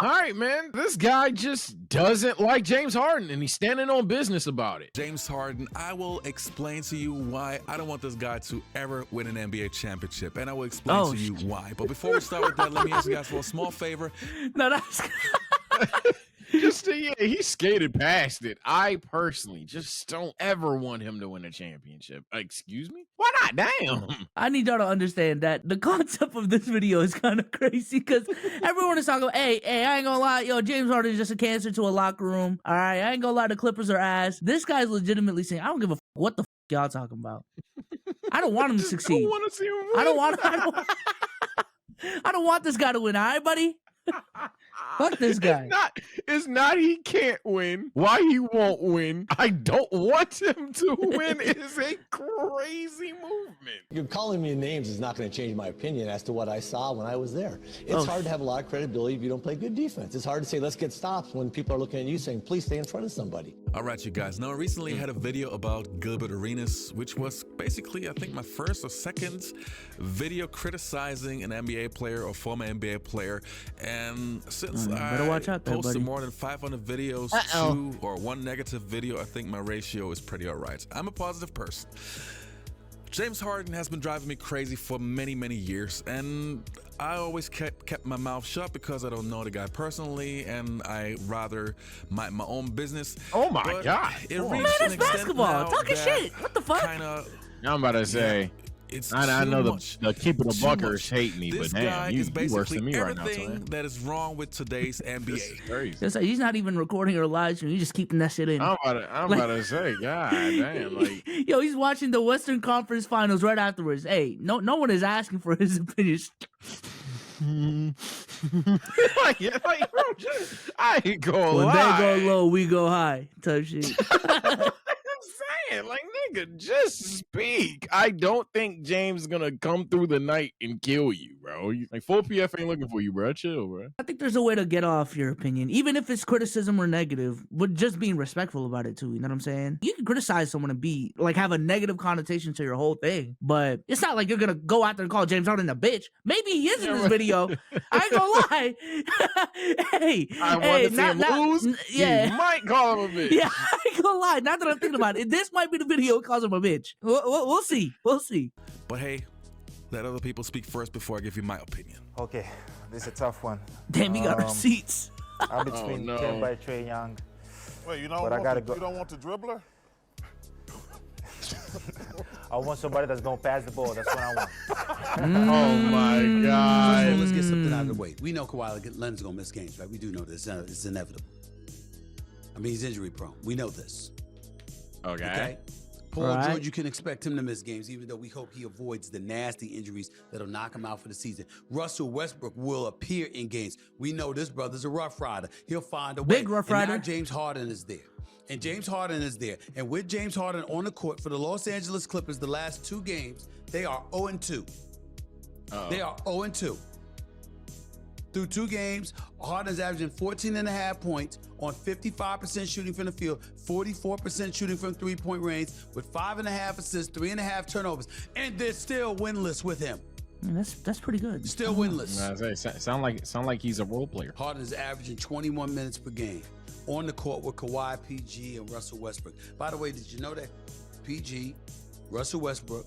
All right, man. This guy just doesn't like James Harden, and he's standing on business about it. James Harden, I will explain to you why I don't want this guy to ever win an NBA championship, and I will explain to you why. But before we start with that, let me ask you guys for a small favor. No, that's Yeah, he skated past it. I personally just don't ever want him to win a championship. Excuse me? Why not? Damn. I need y'all to understand that the concept of this video is kind of crazy because everyone is talking about, hey, I ain't gonna lie, yo, James Harden is just a cancer to a locker room. All right, I ain't gonna lie, the Clippers are ass. This guy's legitimately saying, I don't give a what the y'all talking about. I don't want him to succeed. Don't want to see him win. I don't want this guy to win. All right, buddy? Fuck this guy. It's not he can't win. Why he won't win. I don't want him to win. It is a crazy movement. You're calling me names is not going to change my opinion as to what I saw when I was there. It's hard to have a lot of credibility if you don't play good defense. It's hard to say, let's get stops when people are looking at you saying, please stay in front of somebody. All right, you guys. Now, I recently had a video about Gilbert Arenas, which was basically, I think, my first or second video criticizing an NBA player or former NBA player. And since I watch out there, posted buddy. more than 500 videos, 2 or 1 negative video, I think my ratio is pretty all right. I'm a positive person. James Harden has been driving me crazy for many, many years, and I always kept my mouth shut because I don't know the guy personally, and I rather mind my own business. Oh my God. It Man, that's basketball. Talking shit. What the fuck? I'm about to say. It's I know the keeper the buckers much. hate me, This but guy damn, is you worse than basically me right now, everything son. that is wrong with today's NBA. Crazy. It's like he's not even recording or live stream. He's just keeping that shit in. I'm about to say, God damn, like Yo, he's watching the Western Conference Finals right afterwards. Hey, no one is asking for his opinion. like, bro, I ain't gonna When lie. they go low, we go high. Type shit. I'm saying, like, nigga, just speak. I don't think James gonna come through the night and kill you, bro. Like, full PF ain't looking for you, bro. Chill, bro. I think there's a way to get off your opinion, even if it's criticism or negative, but just being respectful about it too. You know what I'm saying? You can criticize someone and be like have a negative connotation to your whole thing, but it's not like you're gonna go out there and call James Harden a bitch. Maybe he is in this video. I ain't gonna lie. I want to see him lose. Yeah, you might call him a bitch. yeah. I ain't gonna lie. Now that I'm thinking about it, this might be the video that calls him a bitch. We'll see. We'll see. But hey, let other people speak first before I give you my opinion. Okay, this is a tough one. Damn, he got receipts. I'm between no. Kemba and Trae Young. Wait, you But don't I want gotta the, go- you don't want the dribbler? I want somebody that's gonna pass the ball. That's what I want. Oh my First of God. all, let's get something out of the way. We know Kawhi Leonard's gonna miss games, right? We do know this. It's inevitable. I mean, he's injury prone. We know this. Okay. Paul Right. George, you can expect him to miss games, even though we hope he avoids the nasty injuries that'll knock him out for the season. Russell Westbrook will appear in games. We know this brother's a rough rider. He'll find a way. Big rough And rider. now James Harden is there. And James Harden is there. And with James Harden on the court for the Los Angeles Clippers, the last 2 games, they are 0-2. They are 0-2. Through 2 games, Harden's averaging 14.5 points on 55% shooting from the field, 44% shooting from three-point range, with 5.5 assists, 3.5 turnovers, and they're still winless with him. Man, that's pretty good. Still winless. I say, sound like he's a role player. Harden is averaging 21 minutes per game on the court with Kawhi, PG, and Russell Westbrook. By the way, did you know that PG, Russell Westbrook,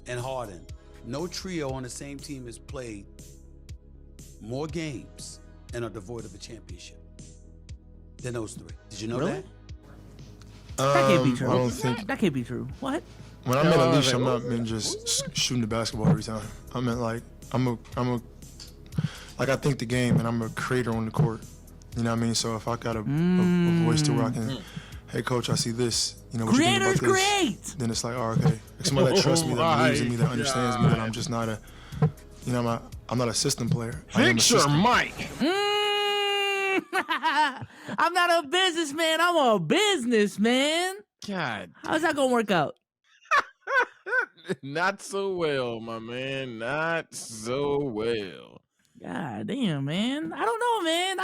and Harden, no trio on the same team has played more games and are devoid of a championship than those 3. Did you know Really? that? That can't be true. I don't think That can't be true. What? when I'm in a leash, I'm not meant just shooting the basketball every time. I meant like I think the game and I'm a creator on the court. You know what I mean? So if I got a voice to where I can, hey coach, I see this. You know what you think Creators about this? create. Then it's like, oh, okay. Like somebody that trusts me, that believes in me, that understands me, that I'm just not a, you know, I'm not a system player. I am a Fix your system. mic. I'm not a businessman. I'm a businessman. God, How's that gonna work out? not so well, my man. Not so well. God damn, man. I don't know, man.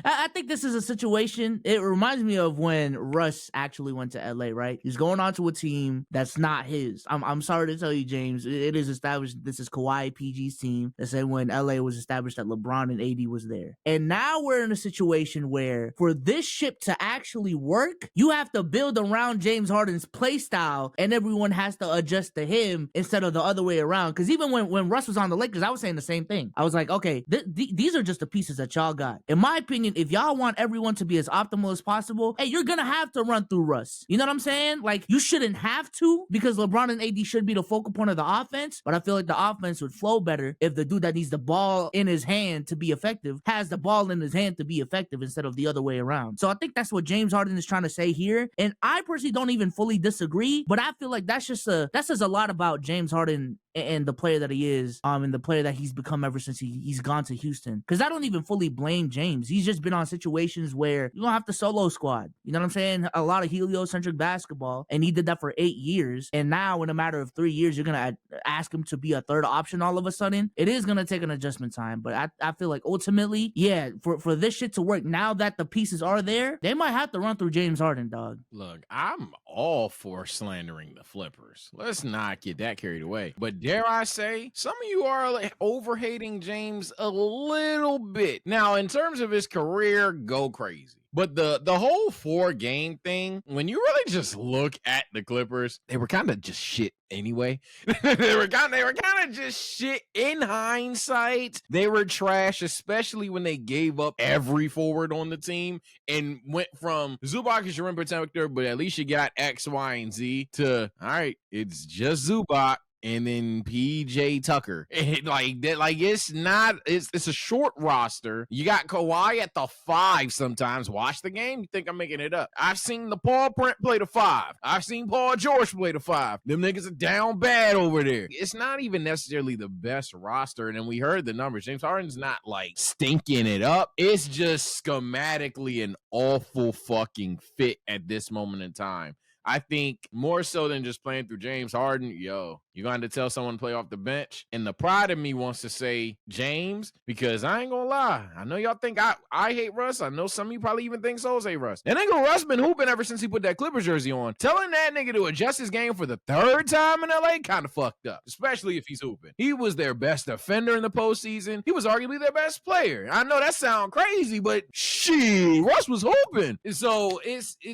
I think this is a situation. It reminds me of when Russ actually went to LA, right? He's going on to a team that's not his. I'm sorry to tell you, James. It is established. This is Kawhi PG's team. They said when LA was established that LeBron and AD was there. And now we're in a situation where for this ship to actually work, you have to build around James Harden's play style and everyone has to adjust to him instead of the other way around. Because even when Russ was on the Lakers, I was saying the same thing. I was like, okay, these are just the pieces that y'all got. In my opinion, if y'all want everyone to be as optimal as possible, hey, you're gonna have to run through Russ. You know what I'm saying? Like, you shouldn't have to, because LeBron and AD should be the focal point of the offense, but I feel like the offense would flow better if the dude that needs the ball in his hand to be effective has the ball in his hand to be effective instead of the other way around. So I think that's what James Harden is trying to say here, and I personally don't even fully disagree, but I feel like that says a lot about James Harden and the player that he is, and the player that he's become ever since he's gone to Houston. Because I don't even fully blame James. He's just been on situations where you don't have to solo squad. You know what I'm saying? A lot of heliocentric basketball, and he did that for 8 years. And now, in a matter of 3 years, you're gonna ask him to be a third option all of a sudden. It is gonna take an adjustment time, but I feel like ultimately, yeah, for this shit to work, now that the pieces are there, they might have to run through James Harden, dog. Look, I'm all for slandering the flippers. Let's not get that carried away. But dare I say, some of you are like over-hating James a little bit. Now, in terms of his career, go crazy. But the whole 4-game thing, when you really just look at the Clippers, they were kind of just shit anyway. they were kind of just shit in hindsight. They were trash, especially when they gave up every forward on the team and went from Zubac is your rim protector, but at least you got X, Y, and Z to, all right, it's just Zubac and then PJ Tucker. Like that, like it's a short roster. You got Kawhi at the 5 sometimes. Watch the game, you think I'm making it up. I've seen the Paul Print play the 5. I've seen Paul George play the 5. Them niggas are down bad over there. It's not even necessarily the best roster. And then we heard the numbers. James Harden's not like stinking it up. It's just schematically an awful fucking fit at this moment in time. I think more so than just playing through James Harden, you're going to tell someone to play off the bench. And the pride of me wants to say James, because I ain't going to lie. I know y'all think I hate Russ. I know some of you probably even think Souls hate Russ. That nigga Russ been hooping ever since he put that Clippers jersey on. Telling that nigga to adjust his game for the 3rd time in LA kind of fucked up, especially if he's hooping. He was their best defender in the postseason. He was arguably their best player. I know that sounds crazy, but shit, Russ was hooping. So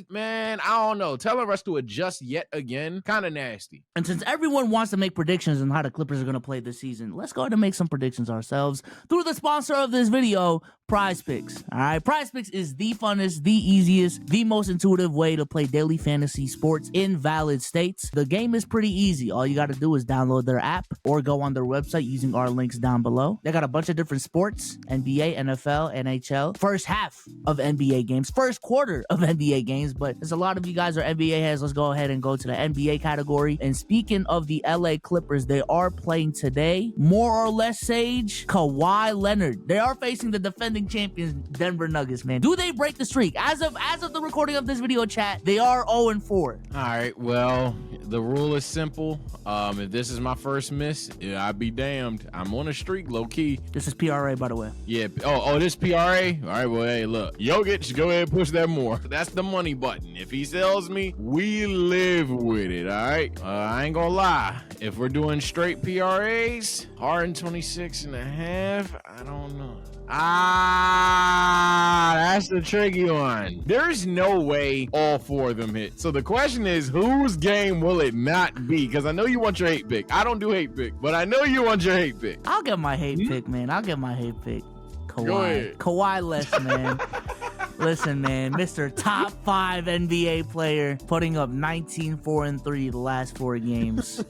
man, I don't know. Telling Russ to adjust yet again, kind of nasty. And since everyone wants to make predictions on how the Clippers are going to play this season, let's go ahead and make some predictions ourselves through the sponsor of this video, Prize Picks. All right, Prize Picks is the funnest, the easiest, the most intuitive way to play daily fantasy sports in valid states. The game is pretty easy. All you got to do is download their app or go on their website using our links down below. They got a bunch of different sports: NBA, NFL, NHL, first half of NBA games, first quarter of NBA games. But there's a lot of you guys are NBA heads. Let's go ahead and go to the NBA category. And speaking of the LA Clippers, they are playing today, more or less, Sage, Kawhi Leonard. They are facing the defending champions Denver Nuggets, man. Do they break the streak? As of the recording of this video, chat, they are 0-4. All right, well, the rule is simple. If this is my first miss, I'd be damned. I'm on a streak, low key. This is PRA, by the way. Yeah. Oh, this PRA? All right, well, hey, look. Jokic, go ahead and push that more. That's the money button. If he sells me, we live with it, all right? I ain't gonna lie. If we're doing straight PRAs, Harden 26.5, I don't know. That's the tricky one. There's no way all 4 of them hit. So the question is, whose game will it not be? Because I know you want your hate pick. I don't do hate pick, but I know you want your hate pick. I'll get my hate pick, man. I'll get my hate pick. Kawhi less, man. Listen, man, Mr. Top 5 NBA player, putting up 19, 4, and 3 the last 4 games.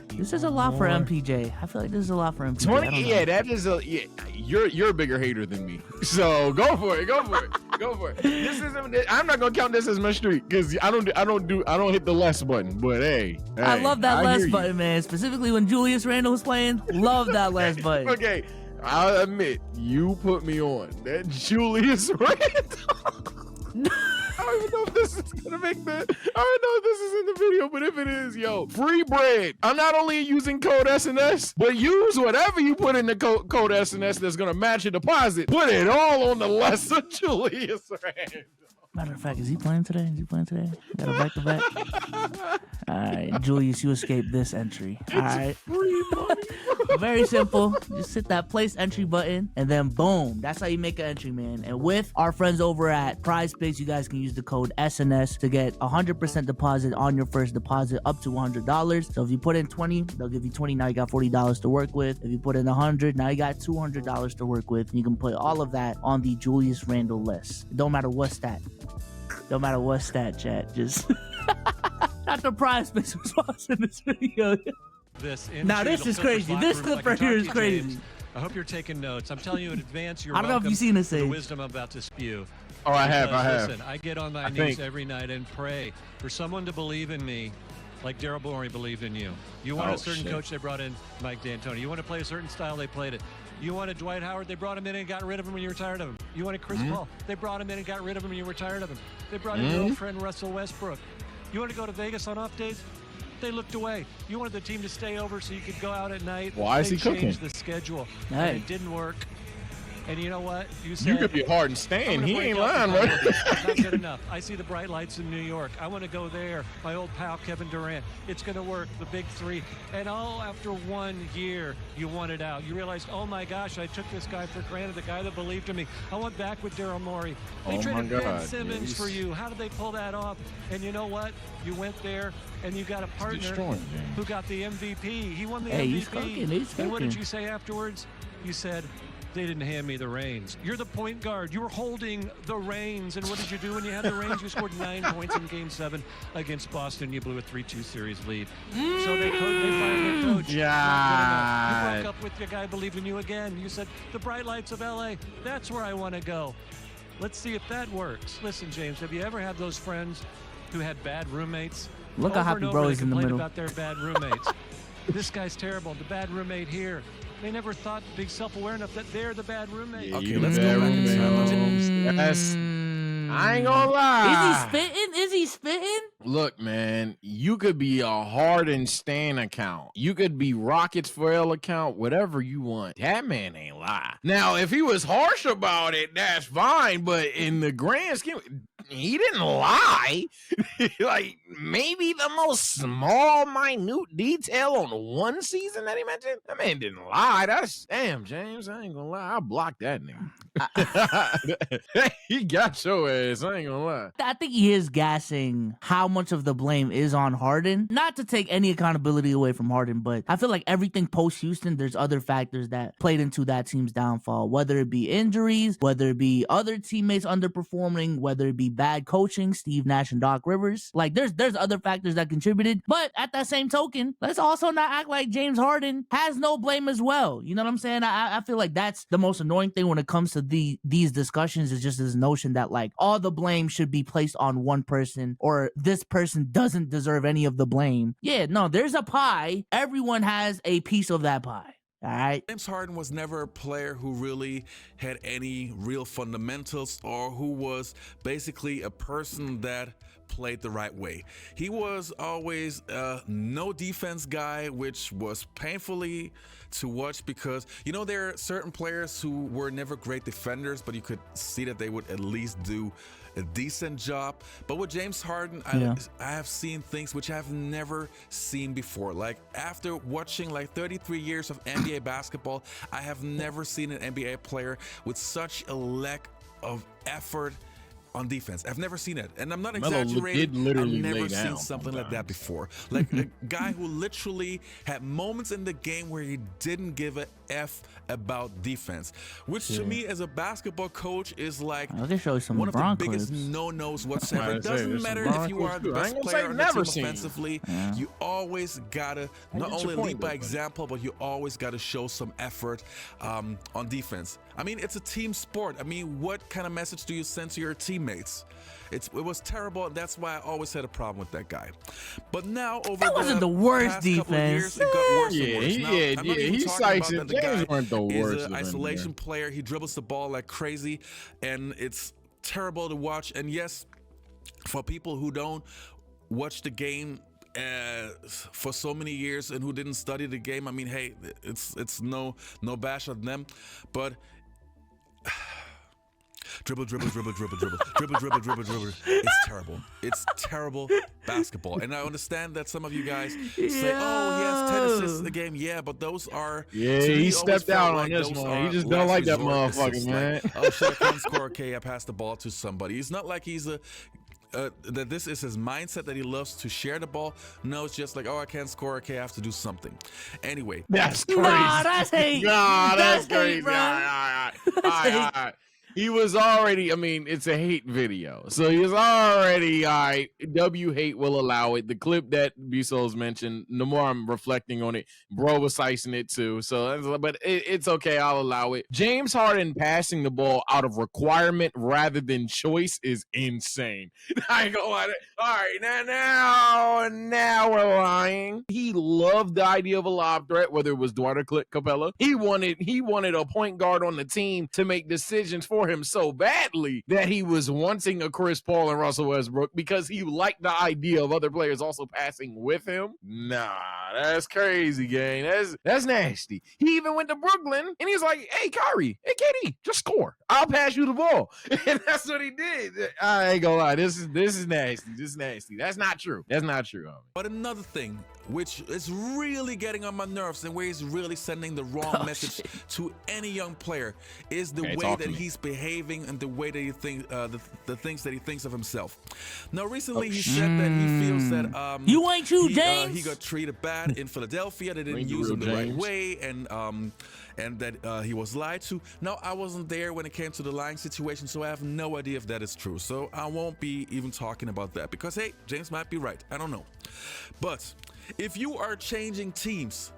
This is a lot for MPJ. I feel like this is a lot for MPJ. 20, yeah, that is a you're a bigger hater than me. So go for it. Go for it. This isn't. I'm not gonna count this as my streak because I don't hit the less button. But hey, I love that less button, man. Specifically when Julius Randle was playing. Love that less button. Okay. I'll admit, you put me on that Julius Randle. don't even know if this is gonna make the. I don't know if this is in the video, but if it is, yo, free bread. I'm not only using code SNS, but use whatever you put in the code SNS that's gonna match your deposit. Put it all on the lesser Julius Randle. Matter of fact, is he playing today? Got a back-to-back? All right, Julius, you escaped this entry. All right. Free money. Very simple. Just hit that place entry button, and then boom. That's how you make an entry, man. And with our friends over at Prize Picks, you guys can use the code SNS to get 100% deposit on your first deposit up to $100. So if you put in 20, they'll give you 20. Now you got $40 to work with. If you put in 100, now you got $200 to work with. And you can put all of that on the Julius Randle list. It don't matter what stat. Don't matter what stat, chat. Just not the Prize Picks was sponsoring this video. Now this is crazy. This clip right here is crazy. I hope you're taking notes. I'm telling you in advance, you're I don't know if you've seen this, the Sage. wisdom I'm about to spew. Oh, I have. Listen, I get on my knees every night and pray for someone to believe in me like Daryl Morey believed in you. You want a certain coach, they brought in Mike D'Antoni. You want to play a certain style, they played it. You wanted Dwight Howard, they brought him in and got rid of him when you were tired of him. You wanted Chris Paul, they brought him in and got rid of him when you were tired of him. They brought in your old friend Russell Westbrook. You want to go to Vegas on off days? They looked away. You wanted the team to stay over so you could go out at night. Why is he cooking? They changed the schedule. Hey. And it didn't work. And you know what? You said You could be Harden staying. He ain't lying, right? Not good enough. I see the bright lights in New York. I want to go there. My old pal Kevin Durant. It's going to work. The big three. And all after 1 year, you wanted out. You realized, oh my gosh, I took this guy for granted. The guy that believed in me. I went back with Daryl Morey. They traded Ben Simmons for you. How did they pull that off? And you know what? You went there and you got a partner who got the MVP. He won the MVP. He's cooking. And what did you say afterwards? You said, they didn't hand me the reins. You're the point guard. You were holding the reins. And what did you do when you had the reins? You scored 9 points in Game 7 against Boston. You blew a 3-2 series lead. So they fired their coach. Yeah. You broke up with your guy, believed in you again. You said, the bright lights of L.A., that's where I want to go. Let's see if that works. Listen, James, have you ever had those friends who had bad roommates? Look how happy bro is in the middle. About their bad roommates. This guy's terrible. The bad roommate here. They never thought to be self-aware enough that they're the bad roommate. Okay, let's go back in time. Yes. I ain't gonna lie. Is he spitting? Look, man, you could be a Harden Stan account. You could be Rockets for L account, whatever you want. That man ain't lie. Now, if he was harsh about it, that's fine. But in the grand scheme, he didn't lie. Like, maybe the most small, minute detail on one season that he mentioned. That man didn't lie. That's, damn, James, I ain't gonna lie. I blocked that nigga. He got your ass. I ain't gonna lie. I think he is gassing how much of the blame is on Harden. Not to take any accountability away from Harden, but I feel like everything post-Houston, there's other factors that played into that team's downfall, whether it be injuries, whether it be other teammates underperforming, whether it be bad coaching, Steve Nash and Doc Rivers. Like, there's other factors that contributed, but at that same token, let's also not act like James Harden has no blame as well. You know what I'm saying? I feel like that's the most annoying thing when it comes to these discussions, is just this notion that, like, all the blame should be placed on one person, or this person doesn't deserve any of the blame. Yeah, no, there's a pie. Everyone has a piece of that pie. All right. James Harden was never a player who really had any real fundamentals, or who was basically a person that played the right way. He was always a no defense guy, which was painfully to watch, because, you know, there are certain players who were never great defenders, but you could see that they would at least do a decent job. But with James Harden, I have seen things which I've never seen before. Like, after watching like 33 years of NBA basketball, I have never seen an NBA player with such a lack of effort on defense. I've never seen it, and I'm not exaggerating. I've never seen something like that before. Like a guy who literally had moments in the game where he didn't give a F about defense, which to me as a basketball coach is like one of the biggest no-nos whatsoever. It doesn't matter if you are the best player on the team offensively. You always gotta not only lead by example, but you always gotta show some effort on defense. I mean, it's a team sport. I mean, what kind of message do you send to your teammates? It was terrible, and that's why I always had a problem with that guy. But now, over that wasn't the worst past defense. Couple of years, it got worse and worse. Now, I'm not even he talking cites about it. that the James guy weren't the worst. is an isolation player. He dribbles the ball like crazy, and it's terrible to watch. And yes, for people who don't watch the game for so many years and who didn't study the game, I mean, hey, it's no bash on them, but dribble. It's terrible. It's terrible basketball. And I understand that some of you guys say, "Oh, he has 10 assists a game." Yeah, but those are he stepped out on this one. He just don't like that motherfucker, man. Like, oh shit, I can't score. Okay, I passed the ball to somebody. It's not like he's that this is his mindset that he loves to share the ball. No, it's just like, oh, I can't score. Okay, I have to do something. Anyway, that's crazy. Nah, that's hate. Nah, that's crazy. Hate, bro. All right. He was already, I mean, it's a hate video. So he's already, all right, W hate will allow it. The clip that Biso's mentioned, the more I'm reflecting on it, bro was slicing it too. So, but it's okay. I'll allow it. James Harden passing the ball out of requirement rather than choice is insane. I ain't gonna lie. All right, now we're lying. He loved the idea of a lob threat, whether it was Dwight or Capella. He wanted a point guard on the team to make decisions for him so badly that he was wanting a Chris Paul and Russell Westbrook because he liked the idea of other players also passing with him. Nah, that's crazy, gang. That's nasty. He even went to Brooklyn and he's like, hey, Kyrie, hey, KD, just score. I'll pass you the ball. And that's what he did. I ain't gonna lie. This is nasty. This is nasty. That's not true. That's not true, homie. But another thing, which is really getting on my nerves and where he's really sending the wrong message to any young player, is the way that he's behaving and the way that he thinks, the things that he thinks of himself. Now, recently he said that he feels that you ain't you, James. He got treated bad in Philadelphia. They didn't use him the right way, and that he was lied to. Now, I wasn't there when it came to the lying situation, so I have no idea if that is true. So I won't be even talking about that because, hey, James might be right. I don't know. But if you are changing teams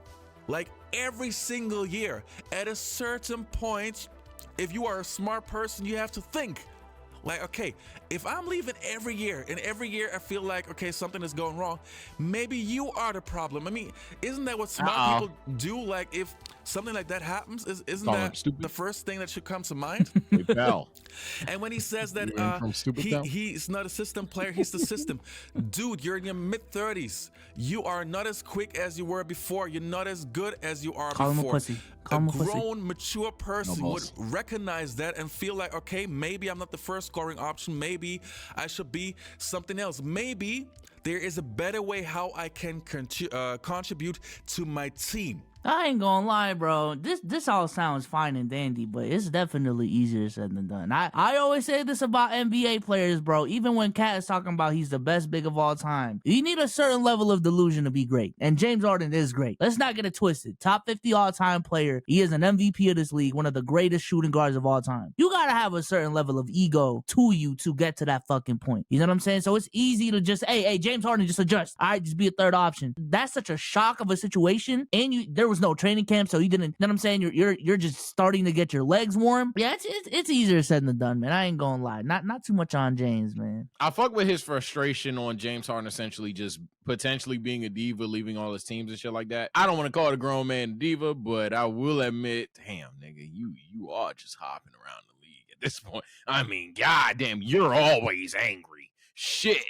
like every single year, at a certain point, if you are a smart person, you have to think like, okay, if I'm leaving every year and every year I feel like, okay, something is going wrong, maybe you are the problem. I mean, isn't that what smart people do? Like, if something like that happens, isn't that the first thing that should come to mind? And when he says that he's not a system player, he's the system. Dude, you're in your mid-30s. You are not as quick as you were before. You're not as good as you are before. Him a pussy. A grown, mature person would recognize that and feel like, okay, maybe I'm not the first scoring option. Maybe I should be something else. Maybe there is a better way how I can contribute to my team. I ain't gonna lie, bro. This all sounds fine and dandy, but it's definitely easier said than done. I always say this about NBA players, bro. Even when Kat is talking about he's the best big of all time, you need a certain level of delusion to be great. And James Harden is great. Let's not get it twisted. Top 50 all-time player. He is an MVP of this league, one of the greatest shooting guards of all time. You gotta have a certain level of ego to you to get to that fucking point. You know what I'm saying? So it's easy to just, hey, James Harden, just adjust. All right, just be a third option. That's such a shock of a situation, and there was no training camp, so you didn't. You know what I'm saying? You're just starting to get your legs warm. Yeah, it's easier said than done, man. I ain't gonna lie. Not too much on James, man. I fuck with his frustration on James Harden essentially just potentially being a diva, leaving all his teams and shit like that. I don't want to call it a grown man diva, but I will admit, damn, nigga, you are just hopping around the league at this point. I mean, goddamn, you're always angry. Shit.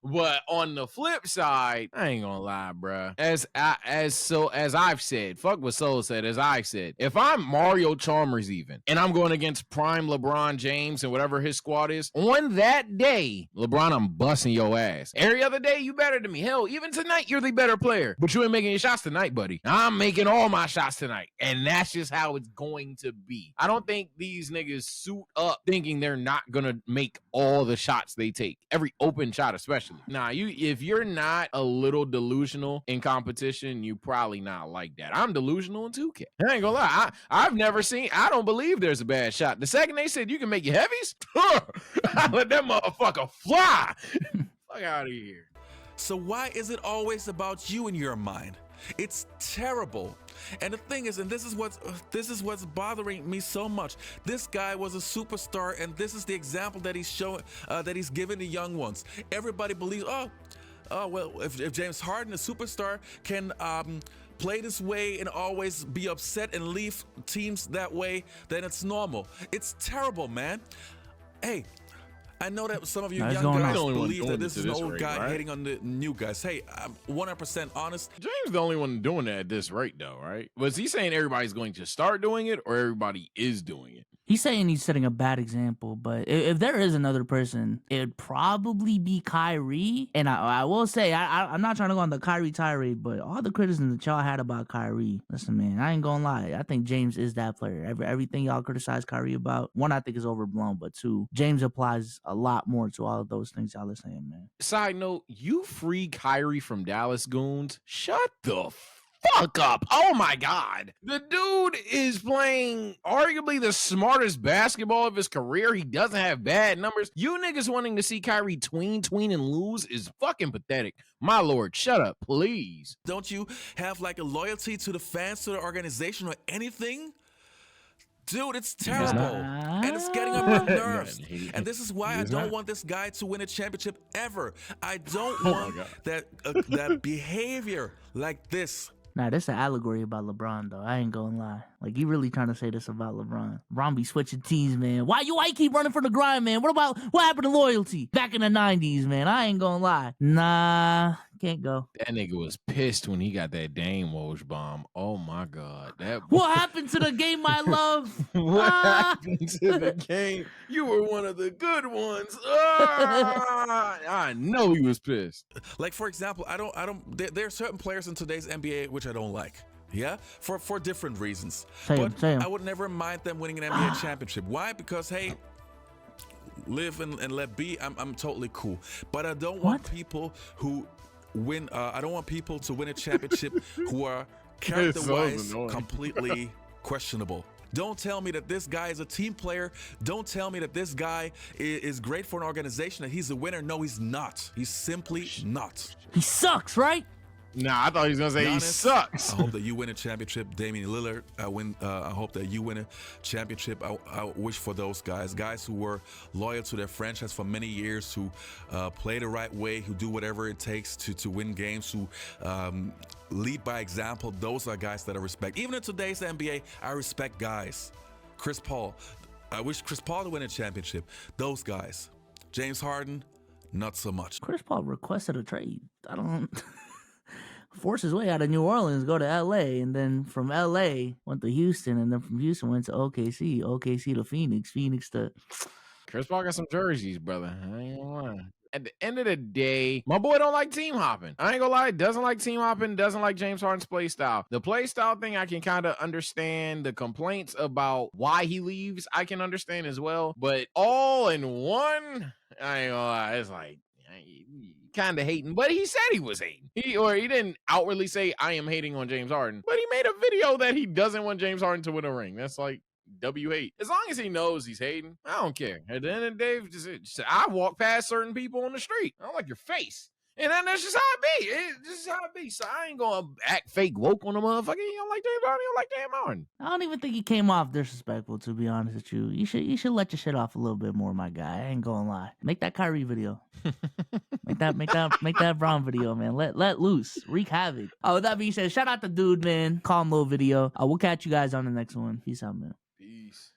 But on the flip side, I ain't gonna lie, bruh. As I've said, fuck what Soul said, as I said, if I'm Mario Chalmers even, and I'm going against prime LeBron James and whatever his squad is, on that day, LeBron, I'm busting your ass. Every other day, you better than me. Hell, even tonight, you're the better player. But you ain't making your shots tonight, buddy. I'm making all my shots tonight. And that's just how it's going to be. I don't think these niggas suit up thinking they're not gonna make all the shots they take. Every open shot especially. Nah, if you're not a little delusional in competition, you probably not like that. I'm delusional in 2K. I ain't gonna lie. I don't believe there's a bad shot. The second they said you can make your heavies, I let that motherfucker fly. Fuck out of here. So why is it always about you in your mind? It's terrible. And the thing is, and this is what's bothering me so much. This guy was a superstar, and this is the example that he's showing, that he's giving the young ones. Everybody believes, well, if James Harden, a superstar, can play this way and always be upset and leave teams that way, then it's normal. It's terrible, man. Hey, I know that some of you Nah, it's young going guys on. The only one believe doing that this it is to an this old rate, guy right? hating on the new guys. Hey, I'm 100% honest. James the only one doing it at this rate, though, right? Was he saying everybody's going to start doing it, or everybody is doing it? He's saying he's setting a bad example, but if there is another person, it would probably be Kyrie. And I will say, I'm not trying to go on the Kyrie tirade, but all the criticism that y'all had about Kyrie, listen, man, I ain't gonna lie. I think James is that player. Everything y'all criticize Kyrie about, one, I think is overblown, but two, James applies a lot more to all of those things y'all are saying, man. Side note, you free Kyrie from Dallas Goons? Shut the fuck up. Oh my God. The dude is playing arguably the smartest basketball of his career. He doesn't have bad numbers. You niggas wanting to see Kyrie tween, and lose is fucking pathetic. My lord, shut up, please. Don't you have like a loyalty to the fans, to the organization, or anything? Dude, it's terrible. And it's getting on my nerves. And this is why I don't want this guy to win a championship ever. I don't want that behavior like this. Nah, that's an allegory about LeBron, though. I ain't gonna lie. Like, you really trying to say this about LeBron. LeBron be switching teams, man. Why you keep running for the grind, man? What happened to loyalty? Back in the 90s, man. I ain't gonna lie. Nah, can't go. That nigga was pissed when he got that Dame Woj bomb. Oh my God. What happened to the game I love? What happened to the game? You were one of the good ones. I know he was pissed. Like, for example, there are certain players in today's NBA which I don't like. Yeah, for different reasons. But I would never mind them winning an NBA championship. Why? Because hey, live and let be. I'm totally cool. But I don't want people who win. I don't want people to win a championship who are character-wise completely questionable. Don't tell me that this guy is a team player. Don't tell me that this guy is great for an organization, that he's a winner. No, he's not. He's simply not. He sucks, right? Nah, I thought he was gonna say Giannis, he sucks. I hope that you win a championship, Damian Lillard. I hope that you win a championship. I wish for those guys who were loyal to their franchise for many years, who play the right way, who do whatever it takes to win games, who lead by example. Those are guys that I respect. Even in today's NBA, I respect guys. Chris Paul. I wish Chris Paul to win a championship. Those guys. James Harden, not so much. Chris Paul requested a trade. I don't force his way out of New Orleans, go to LA, and then from LA went to Houston, and then from Houston went to OKC to Phoenix to... Chris Paul got some jerseys, brother. I ain't gonna lie. At the end of the day, my boy don't like team hopping. I ain't gonna lie, doesn't like team hopping, doesn't like James Harden's play style. The play style thing, I can kind of understand. The complaints about why he leaves, I can understand as well. But all in one, I ain't gonna lie, it's like, kind of hating, but he said he was hating. He didn't outwardly say I am hating on James Harden, but he made a video that he doesn't want James Harden to win a ring. That's like W8. As long as he knows he's hating, I don't care. At the end of the day, just I walk past certain people on the street. I don't like your face. And then that's just how it be. It's just how it be. So I ain't gonna act fake woke on a motherfucker. You don't like James Harden, you don't like James Harden. I don't even think he came off disrespectful, to be honest with you. You should let your shit off a little bit more, my guy. I ain't gonna lie. Make that Kyrie video. make that Brown video, man. Let loose. Wreak havoc. Oh, with that being said, shout out to dude, man. Calm little video. We'll catch you guys on the next one. Peace out, man. Peace.